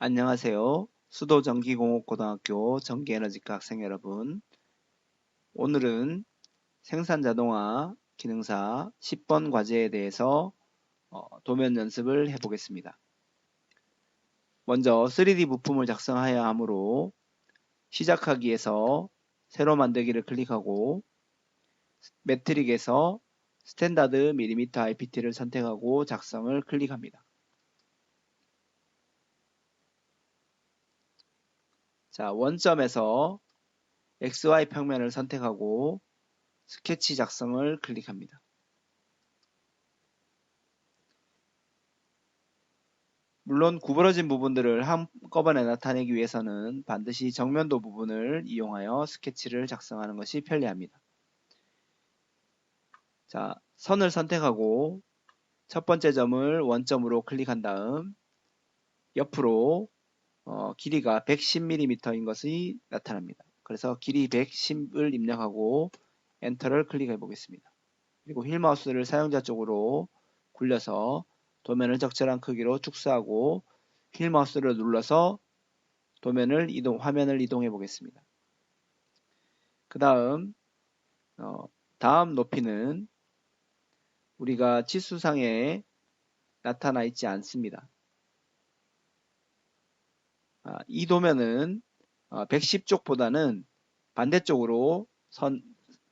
안녕하세요. 수도전기공업고등학교 전기에너지과 학생 여러분. 오늘은 생산자동화 기능사 10번 과제에 대해서 도면 연습을 해보겠습니다. 먼저 3D 부품을 작성해야 하므로 시작하기에서 새로 만들기를 클릭하고 매트릭에서 스탠다드 밀리미터 IPT를 선택하고 작성을 클릭합니다. 자, 원점에서 XY 평면을 선택하고 스케치 작성을 클릭합니다. 물론 구부러진 부분들을 한꺼번에 나타내기 위해서는 반드시 정면도 부분을 이용하여 스케치를 작성하는 것이 편리합니다. 자, 선을 선택하고 첫 번째 점을 원점으로 클릭한 다음 옆으로 길이가 110mm인 것이 나타납니다. 그래서 길이 110을 입력하고 엔터를 클릭해 보겠습니다. 그리고 휠 마우스를 사용자 쪽으로 굴려서 도면을 적절한 크기로 축소하고 휠 마우스를 눌러서 화면을 이동해 보겠습니다. 그 다음 다음 높이는 우리가 치수상에 나타나 있지 않습니다. 이 도면은 110쪽보다는 반대쪽으로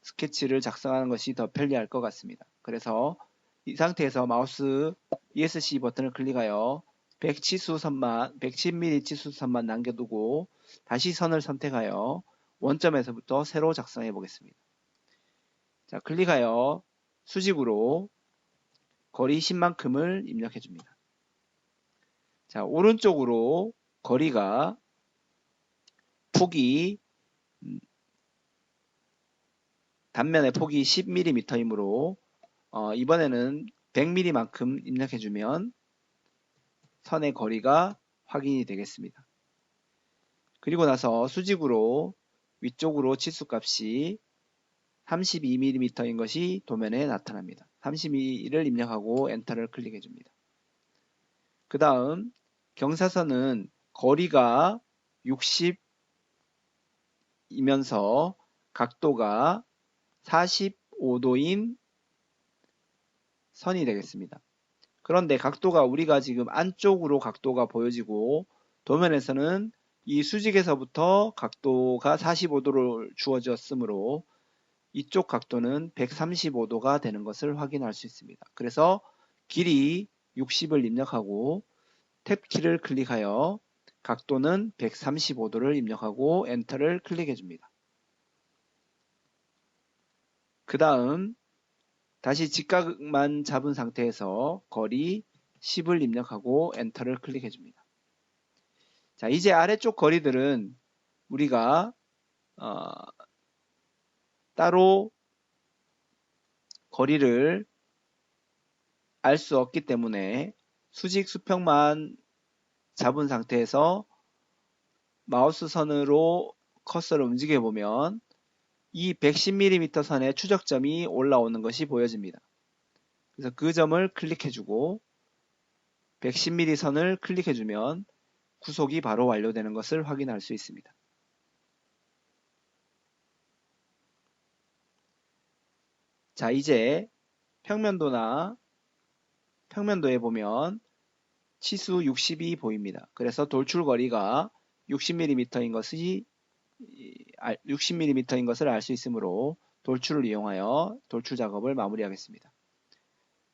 스케치를 작성하는 것이 더 편리할 것 같습니다. 그래서 이 상태에서 마우스 ESC 버튼을 클릭하여 110mm 치수선만 남겨두고 다시 선을 선택하여 원점에서부터 새로 작성해 보겠습니다. 자, 클릭하여 수직으로 거리 10만큼을 입력해 줍니다. 자, 오른쪽으로 거리가 폭이 단면의 폭이 10mm이므로 이번에는 100mm만큼 입력해주면 선의 거리가 확인이 되겠습니다. 그리고 나서 수직으로 위쪽으로 치수값이 32mm인 것이 도면에 나타납니다. 32를 입력하고 엔터를 클릭해줍니다. 그 다음 경사선은 거리가 60이면서 각도가 45도인 선이 되겠습니다. 그런데 각도가 우리가 지금 안쪽으로 각도가 보여지고 도면에서는 이 수직에서부터 각도가 45도로 주어졌으므로 이쪽 각도는 135도가 되는 것을 확인할 수 있습니다. 그래서 길이 60을 입력하고 탭키를 클릭하여 각도는 135도를 입력하고 엔터를 클릭해 줍니다. 그 다음 다시 직각만 잡은 상태에서 거리 10을 입력하고 엔터를 클릭해 줍니다. 자, 이제 아래쪽 거리들은 우리가 따로 거리를 알 수 없기 때문에 수직 수평만 잡은 상태에서 마우스 선으로 커서를 움직여 보면 이 110mm 선의 추적점이 올라오는 것이 보여집니다. 그래서 그 점을 클릭해주고 110mm 선을 클릭해주면 구속이 바로 완료되는 것을 확인할 수 있습니다. 자, 이제 평면도에 보면 치수 60이 보입니다. 그래서 돌출거리가 60mm인 것을 알 수 있으므로 돌출을 이용하여 돌출 작업을 마무리하겠습니다.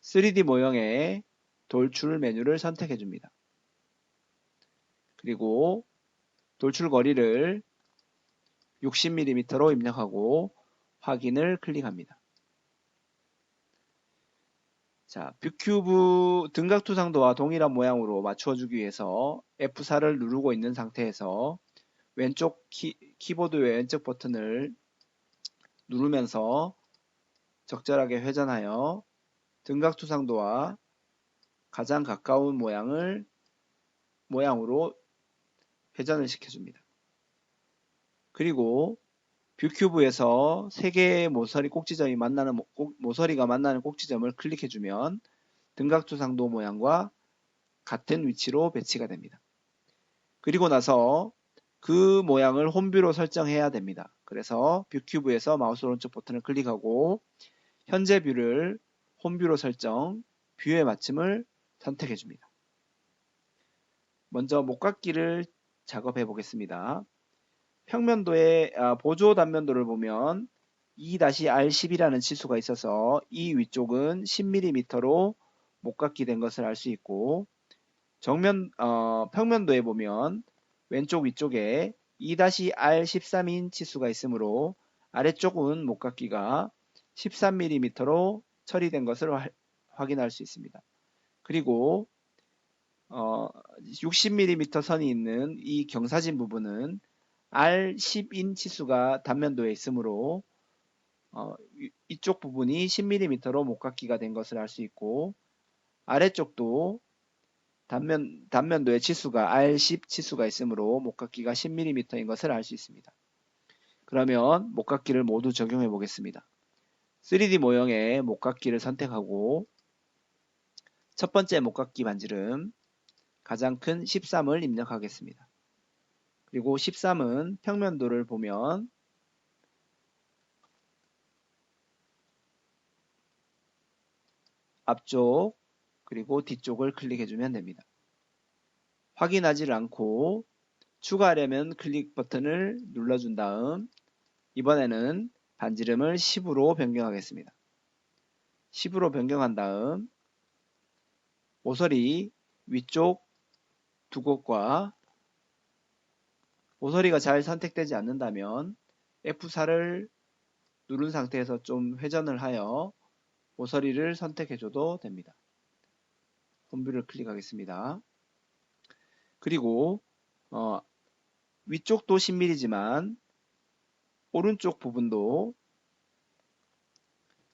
3D 모형의 돌출 메뉴를 선택해 줍니다. 그리고 돌출 거리를 60mm로 입력하고 확인을 클릭합니다. 자, 뷰큐브 등각투상도와 동일한 모양으로 맞춰주기 위해서 F4를 누르고 있는 상태에서 왼쪽 키보드의 왼쪽 버튼을 누르면서 적절하게 회전하여 등각투상도와 가장 가까운 모양으로 회전을 시켜줍니다. 그리고 뷰큐브에서 3개의 모서리가 만나는 꼭지점을 클릭해주면 등각투상도 모양과 같은 위치로 배치가 됩니다. 그리고 나서 그 모양을 홈뷰로 설정해야 됩니다. 그래서 뷰 큐브에서 마우스 오른쪽 버튼을 클릭하고 현재 뷰를 홈뷰로 설정, 뷰의 맞춤을 선택해 줍니다. 먼저 목깎기를 작업해 보겠습니다. 평면도의 보조 단면도를 보면 2-R10이라는 치수가 있어서 이 위쪽은 10mm로 목깎기 된 것을 알 수 있고, 평면도에 보면 왼쪽 위쪽에 2-R13인 치수가 있으므로 아래쪽은 목깎기가 13mm로 처리된 것을 확인할 수 있습니다. 그리고 60mm 선이 있는 이 경사진 부분은 R10인 치수가 단면도에 있으므로 이쪽 부분이 10mm로 목깎기가 된 것을 알 수 있고, 아래쪽도 단면도의 치수가 R10 치수가 있으므로 목깎기가 10mm인 것을 알 수 있습니다. 그러면 목깎기를 모두 적용해 보겠습니다. 3D 모형의 목깎기를 선택하고 첫 번째 목깎기 반지름 가장 큰 13을 입력하겠습니다. 그리고 13은 평면도를 보면 앞쪽 그리고 뒤쪽을 클릭해주면 됩니다. 확인하지 않고 추가하려면 클릭 버튼을 눌러준 다음 이번에는 반지름을 10으로 변경하겠습니다. 10으로 변경한 다음 모서리 위쪽 두 곳과 모서리가 잘 선택되지 않는다면 F4를 누른 상태에서 좀 회전을 하여 모서리를 선택해줘도 됩니다. 홈뷰를 클릭하겠습니다. 그리고 위쪽도 10mm지만 오른쪽 부분도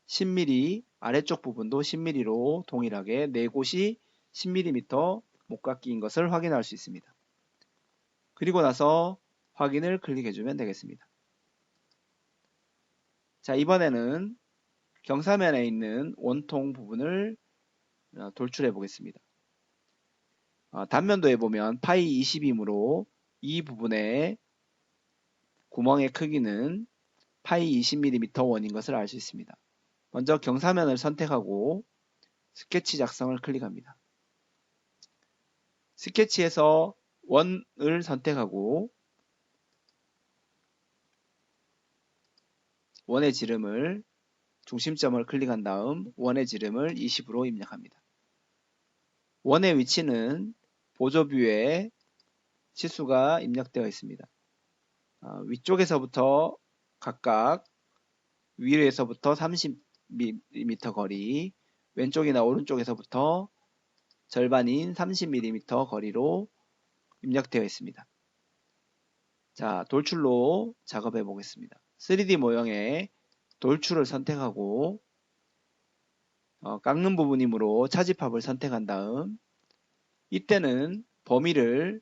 10mm, 아래쪽 부분도 10mm로 동일하게 네 곳이 10mm 목깎기인 것을 확인할 수 있습니다. 그리고 나서 확인을 클릭해주면 되겠습니다. 자, 이번에는 경사면에 있는 원통 부분을 돌출해 보겠습니다. 단면도에 보면 파이 20이므로 이 부분의 구멍의 크기는 파이 20mm 원인 것을 알 수 있습니다. 먼저 경사면을 선택하고 스케치 작성을 클릭합니다. 스케치에서 원을 선택하고 원의 지름을 중심점을 클릭한 다음 원의 지름을 20으로 입력합니다. 원의 위치는 보조뷰에 치수가 입력되어 있습니다. 위쪽에서부터 각각 위에서부터 30mm 거리, 왼쪽이나 오른쪽에서부터 절반인 30mm 거리로 입력되어 있습니다. 자, 돌출로 작업해 보겠습니다. 3D 모형의 돌출을 선택하고 깎는 부분이므로 차집합을 선택한 다음 이때는 범위를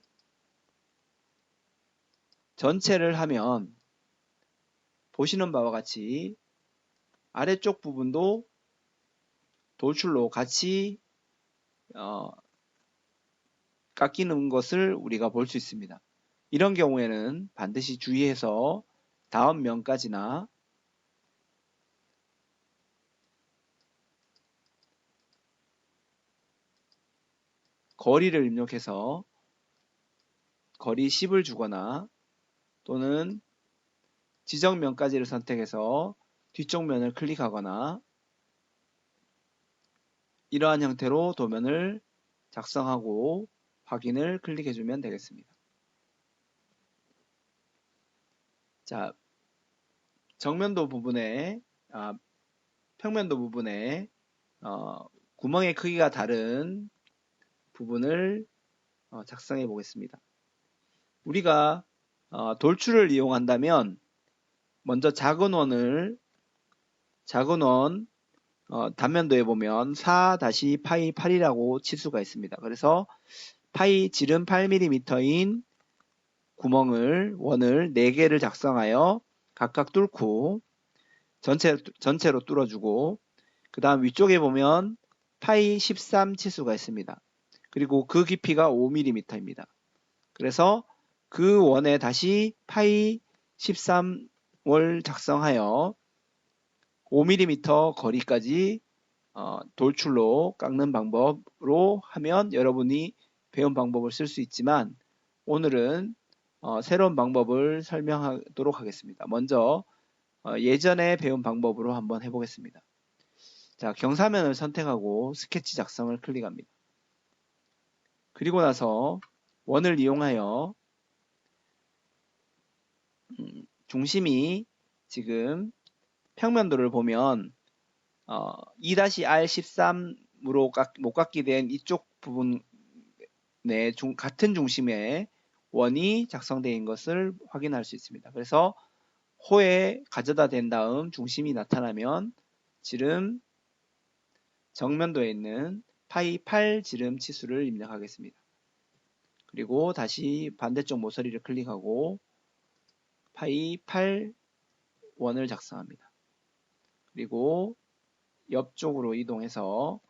전체를 하면 보시는 바와 같이 아래쪽 부분도 돌출로 같이 깎이는 것을 우리가 볼 수 있습니다. 이런 경우에는 반드시 주의해서 다음 면까지나 거리를 입력해서 거리 10을 주거나 또는 지정면까지를 선택해서 뒤쪽 면을 클릭하거나 이러한 형태로 도면을 작성하고 확인을 클릭해주면 되겠습니다. 자, 정면도 부분에 평면도 부분에 구멍의 크기가 다른 부분을 작성해 보겠습니다. 우리가 돌출을 이용한다면 먼저 작은 원 단면도에 보면 4-파이 8이라고 치수가 있습니다. 그래서 파이 지름 8mm인 원을 4개를 작성하여 각각 뚫고 전체로 뚫어주고 그 다음 위쪽에 보면 파이 13 치수가 있습니다. 그리고 그 깊이가 5mm입니다. 그래서 그 원에 다시 파이 13을 작성하여 5mm 거리까지 돌출로 깎는 방법으로 하면 여러분이 배운 방법을 쓸 수 있지만 오늘은 새로운 방법을 설명하도록 하겠습니다. 먼저 예전에 배운 방법으로 한번 해보겠습니다. 자, 경사면을 선택하고 스케치 작성을 클릭합니다. 그리고 나서 원을 이용하여 중심이 지금 평면도를 보면 2-R13으로 못깎기 된 이쪽 부분에 같은 중심의 원이 작성되어 있는 것을 확인할 수 있습니다. 그래서 호에 가져다 댄 다음 중심이 나타나면 지름 정면도에 있는 파이 8 지름 치수를 입력하겠습니다. 그리고 다시 반대쪽 모서리를 클릭하고 파이 8 원을 작성합니다. 그리고 옆쪽으로 이동해서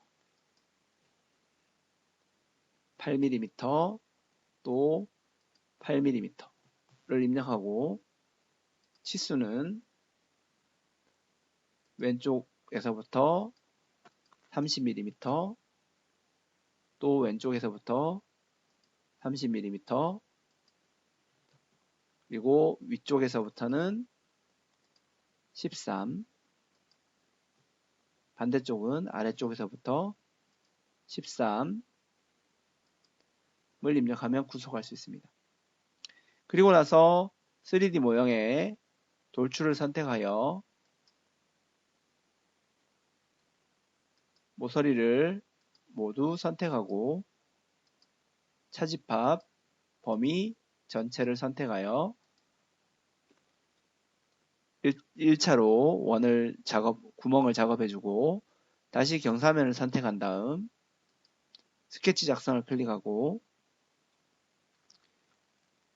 8mm 또 8mm를 입력하고 치수는 왼쪽에서부터 30mm 또 왼쪽에서부터 30mm 그리고 위쪽에서부터는 13 반대쪽은 아래쪽에서부터 13을 입력하면 구속할 수 있습니다. 그리고 나서 3D 모형에 돌출을 선택하여 모서리를 모두 선택하고 차집합 범위 전체를 선택하여 1차로 원을 구멍을 작업해주고 다시 경사면을 선택한 다음 스케치 작성을 클릭하고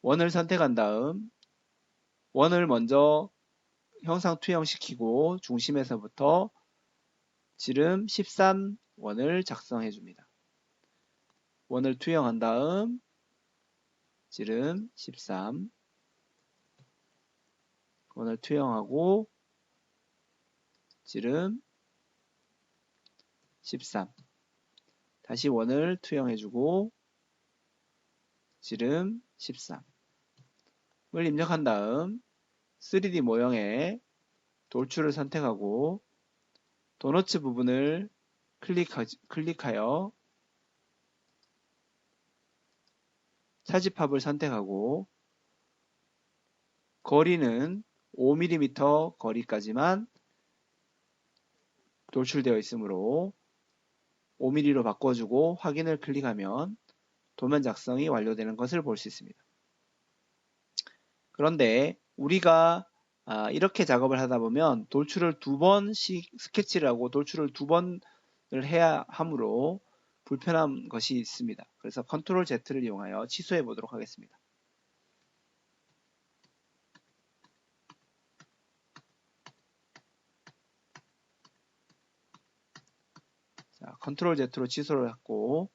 원을 선택한 다음 원을 먼저 형상 투영시키고 중심에서부터 지름 13원을 작성해 줍니다. 원을 투영한 다음 지름 13 원을 투영하고 지름 13 다시 원을 투영해주고 지름 13을 입력한 다음 3D 모형에 돌출을 선택하고 도너츠 부분을 클릭하여 차집합을 선택하고 거리는 5mm 거리까지만 돌출되어 있으므로 5mm로 바꿔주고 확인을 클릭하면 도면 작성이 완료되는 것을 볼 수 있습니다. 그런데 우리가 이렇게 작업을 하다 보면 돌출을 2번씩 스케치를 하고 돌출을 2번을 해야 하므로 불편한 것이 있습니다. 그래서 컨트롤 Z를 이용하여 취소해 보도록 하겠습니다. 자, 컨트롤 Z로 취소를 했고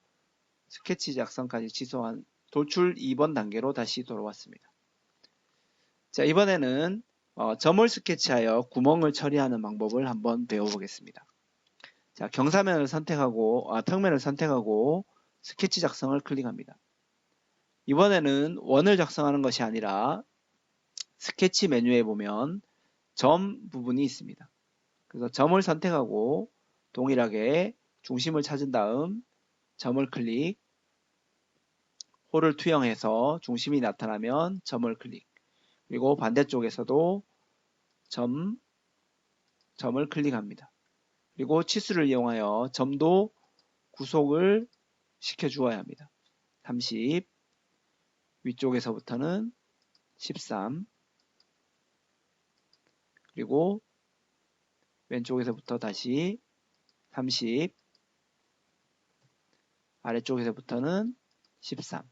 스케치 작성까지 취소한 돌출 2번 단계로 다시 돌아왔습니다. 자, 이번에는 점을 스케치하여 구멍을 처리하는 방법을 한번 배워보겠습니다. 자, 경사면을 선택하고 평면을 선택하고 스케치 작성을 클릭합니다. 이번에는 원을 작성하는 것이 아니라 스케치 메뉴에 보면 점 부분이 있습니다. 그래서 점을 선택하고 동일하게 중심을 찾은 다음 점을 클릭, 호를 투영해서 중심이 나타나면 점을 클릭, 그리고 반대쪽에서도 점을 클릭합니다. 그리고 치수를 이용하여 점도 구속을 시켜 주어야 합니다. 30, 위쪽에서부터는 13, 그리고 왼쪽에서부터 다시 30, 아래쪽에서부터는 13.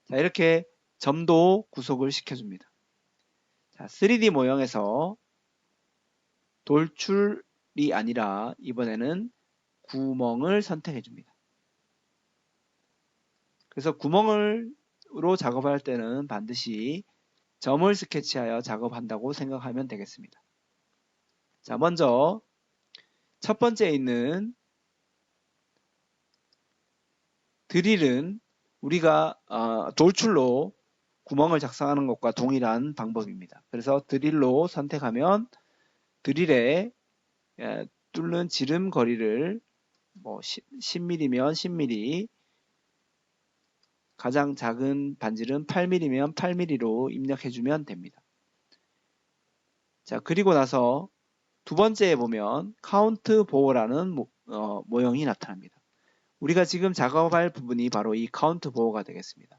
자, 이렇게 점도 구속을 시켜줍니다. 자, 3D 모형에서 돌출이 아니라 이번에는 구멍을 선택해 줍니다. 그래서 구멍으로 작업할 때는 반드시 점을 스케치하여 작업한다고 생각하면 되겠습니다. 자, 먼저 첫 번째에 있는 드릴은 우리가 돌출로 구멍을 작성하는 것과 동일한 방법입니다. 그래서 드릴로 선택하면 드릴에 뚫는 지름 거리를 뭐 10mm면 10mm, 가장 작은 반지름 8mm면 8mm로 입력해주면 됩니다. 자, 그리고 나서 두 번째에 보면 카운트 보어라는 모형이 나타납니다. 우리가 지금 작업할 부분이 바로 이 카운트 보어가 되겠습니다.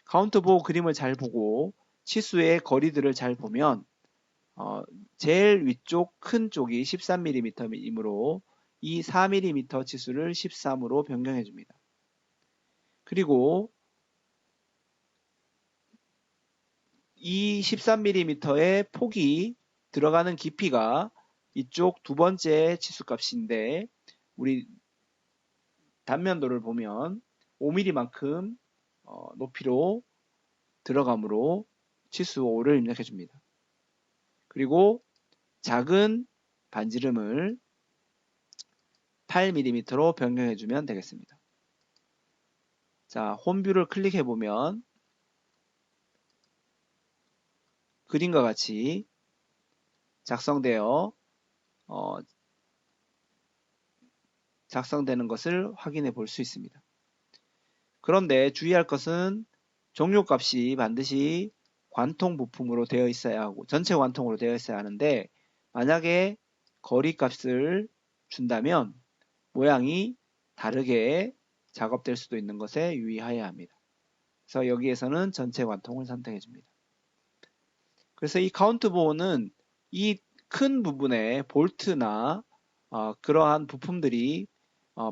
카운트 보어 그림을 잘 보고 치수의 거리들을 잘 보면 제일 위쪽 큰 쪽이 13mm이므로 이 4mm 치수를 13으로 변경해 줍니다. 그리고 이 13mm의 폭이 들어가는 깊이가 이쪽 두 번째 치수값인데 우리 단면도를 보면 5mm만큼 높이로 들어가므로 치수 5를 입력해 줍니다. 그리고 작은 반지름을 8mm로 변경해 주면 되겠습니다. 자, 홈뷰를 클릭해 보면 그림과 같이 작성되는 것을 확인해 볼 수 있습니다. 그런데 주의할 것은 종료값이 반드시 관통 부품으로 되어 있어야 하고 전체 관통으로 되어 있어야 하는데 만약에 거리값을 준다면 모양이 다르게 작업될 수도 있는 것에 유의해야 합니다. 그래서 여기에서는 전체 관통을 선택해 줍니다. 그래서 이 카운트 보호는 이 큰 부분에 볼트나 그러한 부품들이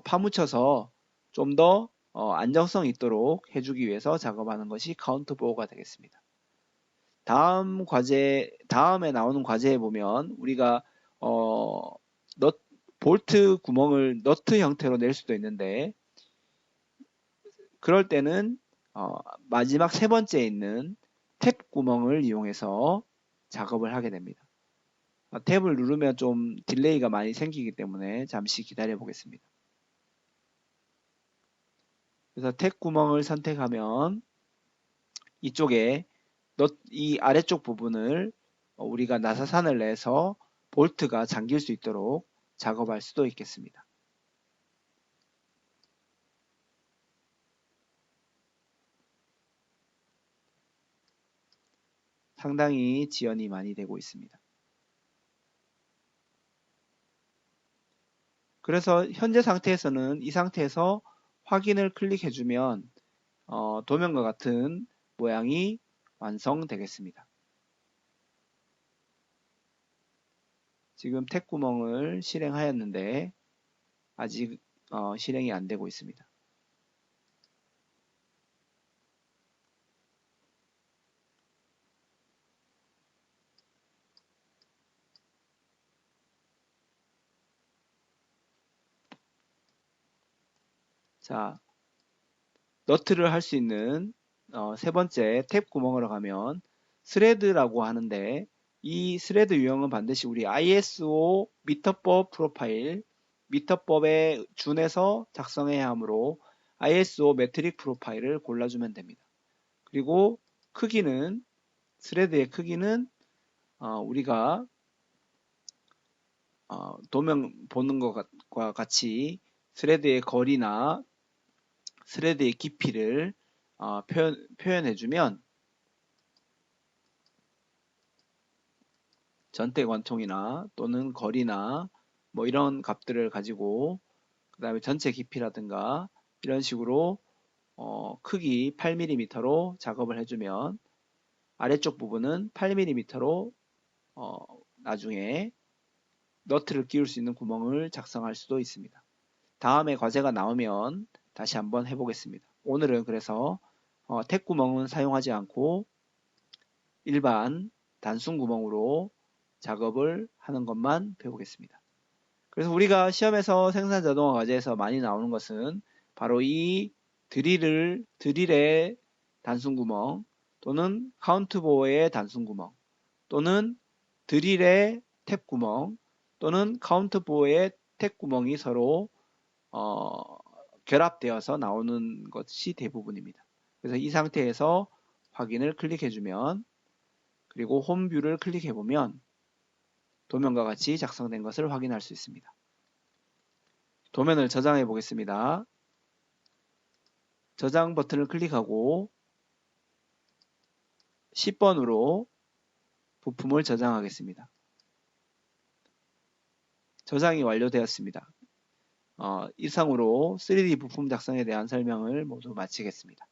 파묻혀서 좀 더 안정성 있도록 해주기 위해서 작업하는 것이 카운트 보호가 되겠습니다. 다음에 나오는 과제에 보면 우리가 볼트 구멍을 너트 형태로 낼 수도 있는데 그럴 때는 마지막 세 번째에 있는 탭 구멍을 이용해서 작업을 하게 됩니다. 탭을 누르면 좀 딜레이가 많이 생기기 때문에 잠시 기다려 보겠습니다. 그래서 탭 구멍을 선택하면 이쪽에 이 아래쪽 부분을 우리가 나사산을 내서 볼트가 잠길 수 있도록 작업할 수도 있겠습니다. 상당히 지연이 많이 되고 있습니다. 그래서 현재 상태에서는 이 상태에서 확인을 클릭해주면 도면과 같은 모양이 완성되겠습니다. 지금 탭 구멍을 실행하였는데 아직 실행이 안 되고 있습니다. 자, 너트를 할 수 있는 세 번째 탭 구멍으로 가면 스레드라고 하는데 이 스레드 유형은 반드시 우리 ISO 미터법 프로파일 미터법에 준해서 작성해야 하므로 ISO 메트릭 프로파일을 골라주면 됩니다. 그리고 크기는 스레드의 크기는 우리가 도면 보는 것과 같이 스레드의 거리나 스레드의 깊이를 표현해주면 전대 관통이나 또는 거리나 뭐 이런 값들을 가지고 그 다음에 전체 깊이라든가 이런 식으로 크기 8mm로 작업을 해주면 아래쪽 부분은 8mm로 나중에 너트를 끼울 수 있는 구멍을 작성할 수도 있습니다. 다음에 과제가 나오면 다시 한번 해보겠습니다. 오늘은 그래서 탭 구멍은 사용하지 않고 일반 단순 구멍으로 작업을 하는 것만 배우겠습니다. 그래서 우리가 시험에서 생산자동화 과제에서 많이 나오는 것은 바로 이 드릴의 단순구멍 또는 카운트보어의 단순구멍 또는 드릴의 탭구멍 또는 카운트보어의 탭구멍이 서로 결합되어서 나오는 것이 대부분입니다. 그래서 이 상태에서 확인을 클릭해주면 그리고 홈뷰를 클릭해보면 도면과 같이 작성된 것을 확인할 수 있습니다. 도면을 저장해 보겠습니다. 저장 버튼을 클릭하고 10번으로 부품을 저장하겠습니다. 저장이 완료되었습니다. 이상으로 3D 부품 작성에 대한 설명을 모두 마치겠습니다.